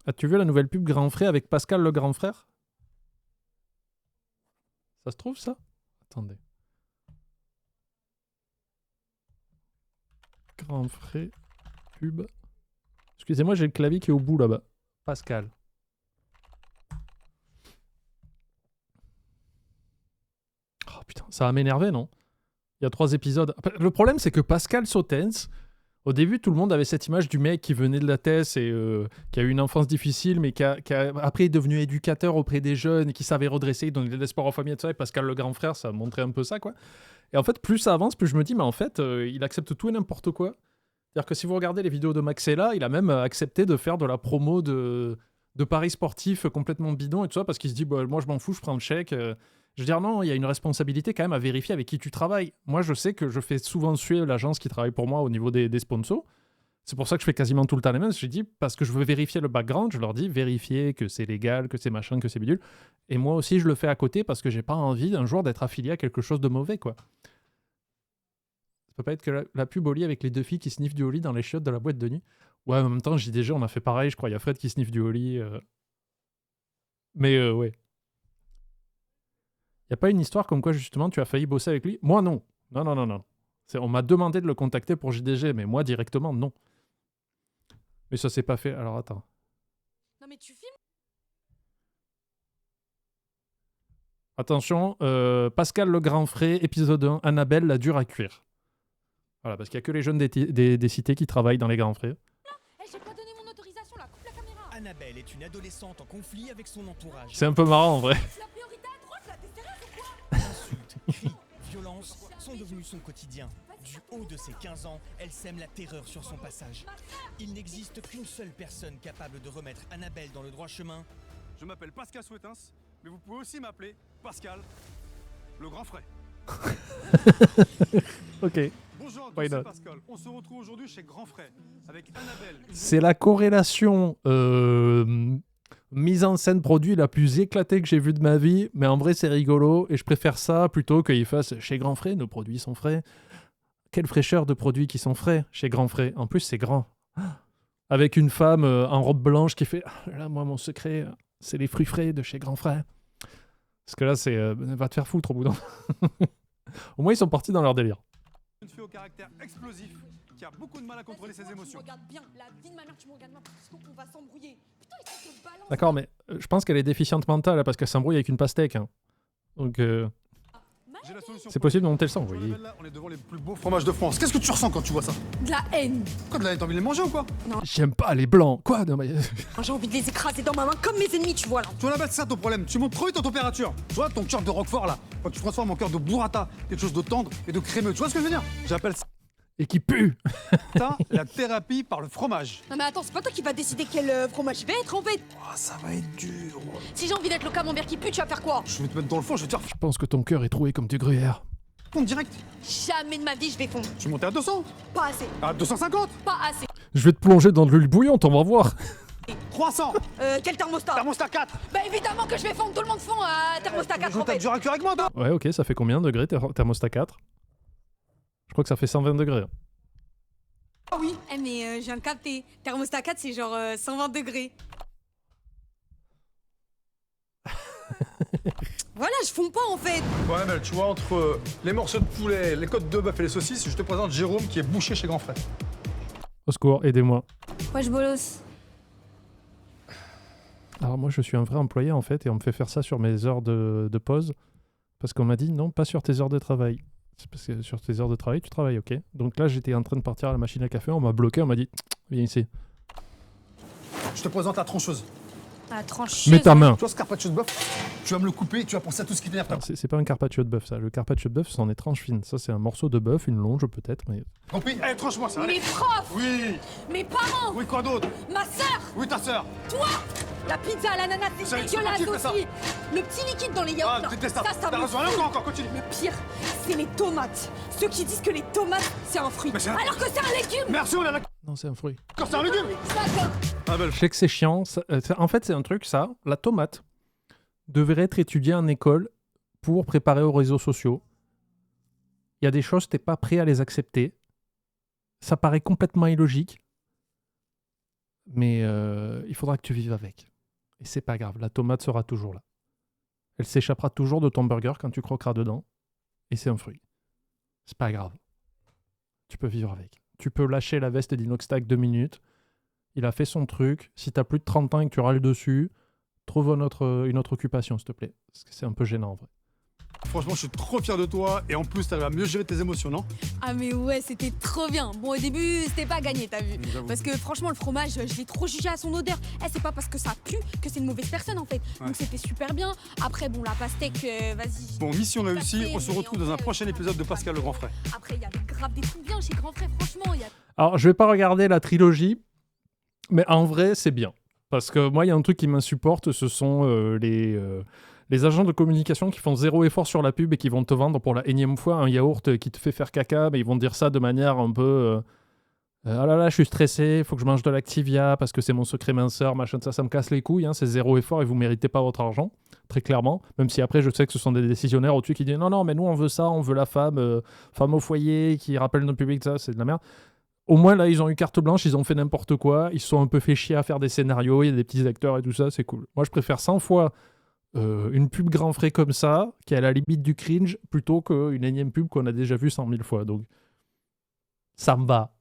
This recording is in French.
As-tu vu la nouvelle pub Grand Frère avec Pascal le grand frère? Ça se trouve, ça? Attendez. Grand Frère, pub. Excusez-moi, j'ai le clavier qui est au bout, là-bas. Pascal. Oh putain, ça va m'énerver, non? Il y a 3 épisodes. Le problème, c'est que Pascal Sautens, au début, tout le monde avait cette image du mec qui venait de la TES et qui a eu une enfance difficile, mais après est devenu éducateur auprès des jeunes et qui savait redresser, donner de l'espoir aux familles et tout ça. Et Pascal le grand frère, ça montrait un peu ça, quoi. Et en fait, plus ça avance, plus je me dis, mais en fait, il accepte tout et n'importe quoi. C'est-à-dire que si vous regardez les vidéos de Maxella, il a même accepté de faire de la promo de paris sportifs complètement bidon et tout ça, parce qu'il se dit, bah, moi je m'en fous, je prends le chèque. Je veux dire, non, il y a une responsabilité quand même à vérifier avec qui tu travailles. Moi, je sais que je fais souvent suivre l'agence qui travaille pour moi au niveau des sponsors. C'est pour ça que je fais quasiment tout le temps les mêmes. Je dis, parce que je veux vérifier le background, je leur dis, vérifier que c'est légal, que c'est machin, que c'est bidule. Et moi aussi, je le fais à côté parce que j'ai pas envie un jour d'être affilié à quelque chose de mauvais, quoi. Ça peut pas être que la pub au lit avec les 2 filles qui sniffent du Oli dans les chiottes de la boîte de nuit. Ouais, en même temps, JDG, on a fait pareil, je crois. Il y a Fred qui sniffe du Oli. Mais ouais. Il n'y a pas une histoire comme quoi, justement, tu as failli bosser avec lui? Moi, non. Non, non, non, non. On m'a demandé de le contacter pour JDG, mais moi, directement, non. Mais ça s'est pas fait. Alors, attends. Non mais tu filmes. Attention, Pascal le grand frère, épisode 1, Annabelle, la dure à cuire. Voilà, parce qu'il n'y a que les jeunes des cités qui travaillent dans les grands frères. Hey, j'ai pas donné mon autorisation là, coupe la caméra. Annabelle est une adolescente en conflit avec son entourage. C'est un peu marrant, en vrai. C'est la priorité à droite là, t'es sérieux ou quoi? Insultes, cris, violences sont devenus son quotidien. Du haut de ses 15 ans, elle sème la terreur sur son passage. Il n'existe qu'une seule personne capable de remettre Annabelle dans le droit chemin. Je m'appelle Pascal Souetens, mais vous pouvez aussi m'appeler Pascal, le grand frère. Ok. Bonjour à tous, Why c'est not? Pascal. On se retrouve aujourd'hui chez Grand Frère avec Annabelle. C'est la corrélation mise en scène produit la plus éclatée que j'ai vue de ma vie, mais en vrai c'est rigolo et je préfère ça plutôt qu'il fasse chez Grand Frais, nos produits sont frais. Quelle fraîcheur de produits qui sont frais chez Grand Frais. En plus c'est grand. Avec une femme en robe blanche qui fait là moi mon secret c'est les fruits frais de chez Grand Frais. Parce que là c'est va te faire foutre au bout d'un. Au moins ils sont partis dans leur délire. Une fille au caractère explosif qui a beaucoup de mal à contrôler ses émotions. Tu me regardes bien, la vie de ma mère, tu me regardes bien, parce qu'on va s'embrouiller. Putain, il se balance. D'accord mais je pense qu'elle est déficiente mentale parce qu'elle s'embrouille avec une pastèque. Hein. Donc J'ai la solution. c'est possible de monter le sang, Sur oui. Annabelle, là, on est devant les plus beaux fromages de France. Qu'est-ce que tu ressens quand tu vois ça? De la haine. Quoi de la haine, t'as envie de les manger ou quoi? J'aime pas les blancs. Quoi? Non, mais... J'ai envie de les écraser dans ma main comme mes ennemis, tu vois là. Tu vois Annabelle, c'est ça ton problème. Tu montes trop vite en température. Tu vois ton cœur de roquefort là. Quand tu transformes mon cœur de burrata, quelque chose de tendre et de crémeux. Tu vois ce que je veux dire? J'appelle Et qui pue. ça la thérapie par le fromage. Non mais attends, c'est pas toi qui vas décider quel fromage je vais être en fait. Oh, ça va être dur. Si j'ai envie d'être le camembert qui pue, tu vas faire quoi? Je vais te mettre dans le fond, je vais te faire Je pense que ton cœur est troué comme du gruyère. fondre direct. Jamais de ma vie je vais fondre. Tu montais à 200, Pas assez. à 250, Pas assez. Je vais te plonger dans de l'huile bouillante, on va voir. 300, Quel thermostat? thermostat 4. Bah évidemment que je vais fondre, tout le monde fond à thermostat 4 Je en t'as fait. dur à cœur avec moi, toi. Ouais, ok, ça fait combien de degrés thermostat 4? Je crois que ça fait 120 degrés. Ah oui. Eh mais je viens de capter. Thermostat 4 c'est genre 120 degrés. Voilà, je fonds pas en fait. Bon, Annabelle, tu vois, entre les morceaux de poulet, les côtes de bœuf et les saucisses, je te présente Jérôme qui est boucher chez Grand Frère. Au secours, aidez-moi. Ouais, je bolosse. Alors moi, je suis un vrai employé en fait, et on me fait faire ça sur mes heures de pause. Parce qu'on m'a dit, non, pas sur tes heures de travail. C'est parce que sur tes heures de travail, tu travailles, ok? Donc là, j'étais en train de partir à la machine à café, on m'a bloqué, on m'a dit, viens ici. Je te présente la trancheuse. Ah, tranche. Mets ta main. Tu vois ce carpaccio de bœuf? Tu vas me le couper et tu vas penser à tout ce qui t'énerve. Alors, c'est pas un carpaccio de bœuf, ça. Le carpaccio de bœuf, c'en est tranche fine. Ça, c'est un morceau de bœuf, une longe peut-être, mais... Compris? Allez, tranche-moi ça, allez. Mes profs, Oui. mes parents, Oui, quoi d'autre? ma sœur, Oui, ta sœur. toi. La pizza à l'ananas, c'est C'est dégueulasse qui fait ça? aussi. Le petit liquide dans les yaourts, Ah, là, détestable. ça T'as me raison, allez, saoule. encore, continue. Le pire, c'est les tomates. Ceux qui disent que les tomates, c'est un fruit. Mais c'est un- Alors que c'est un légume. Merci, on est d'accord. Non, c'est un fruit. C'est un légume. D'accord. Annabelle, Je sais que c'est chiant. En fait, c'est un truc, ça. La tomate devrait être étudiée en école pour préparer aux réseaux sociaux. Il y a des choses, t'es pas prêt à les accepter. Ça paraît complètement illogique. Mais il faudra que tu vives avec. Et c'est pas grave, la tomate sera toujours là. Elle s'échappera toujours de ton burger quand tu croqueras dedans. Et c'est un fruit. C'est pas grave. Tu peux vivre avec. Tu peux lâcher la veste d'Inoxtag 2 minutes. Il a fait son truc. Si t'as plus de 30 ans et que tu râles dessus, trouve une autre occupation, s'il te plaît. Parce que c'est un peu gênant, en vrai. Franchement, je suis trop fier de toi. Et en plus, t'arrives à mieux gérer tes émotions, non? Ah mais ouais, c'était trop bien. Bon, au début, c'était pas gagné, t'as vu. J'avoue. Parce que franchement, le fromage, je l'ai trop jugé à son odeur. C'est pas parce que ça pue que c'est une mauvaise personne, en fait. Ouais. Donc c'était super bien. Après, bon, la pastèque, vas-y. Bon, mission Tout à réussie. fait, On se mais retrouve en dans un vrai, prochain épisode de Pascal le Grand Frère. Après, il y avait grave des trucs bien chez Grand Frère, franchement. Alors, je vais pas regarder la trilogie, mais en vrai, c'est bien. Parce que moi, il y a un truc qui m'insupporte, ce sont les agents de communication qui font zéro effort sur la pub et qui vont te vendre pour la énième fois un yaourt qui te fait faire caca, mais ils vont te dire ça de manière un peu... ah là là, je suis stressé, il faut que je mange de l'Activia parce que c'est mon secret minceur, machin, ça me casse les couilles, hein, c'est zéro effort et vous méritez pas votre argent, très clairement. Même si après, je sais que ce sont des décisionnaires au-dessus qui disent non, mais nous on veut ça, on veut la femme au foyer qui rappelle notre public, ça, c'est de la merde. Au moins là, ils ont eu carte blanche, ils ont fait n'importe quoi, ils se sont un peu fait chier à faire des scénarios, il y a des petits acteurs et tout ça, c'est cool. Moi, je préfère 100 fois une pub grand frais comme ça, qui est à la limite du cringe, plutôt qu'une énième pub qu'on a déjà vue 100 000 fois. Donc, ça me va.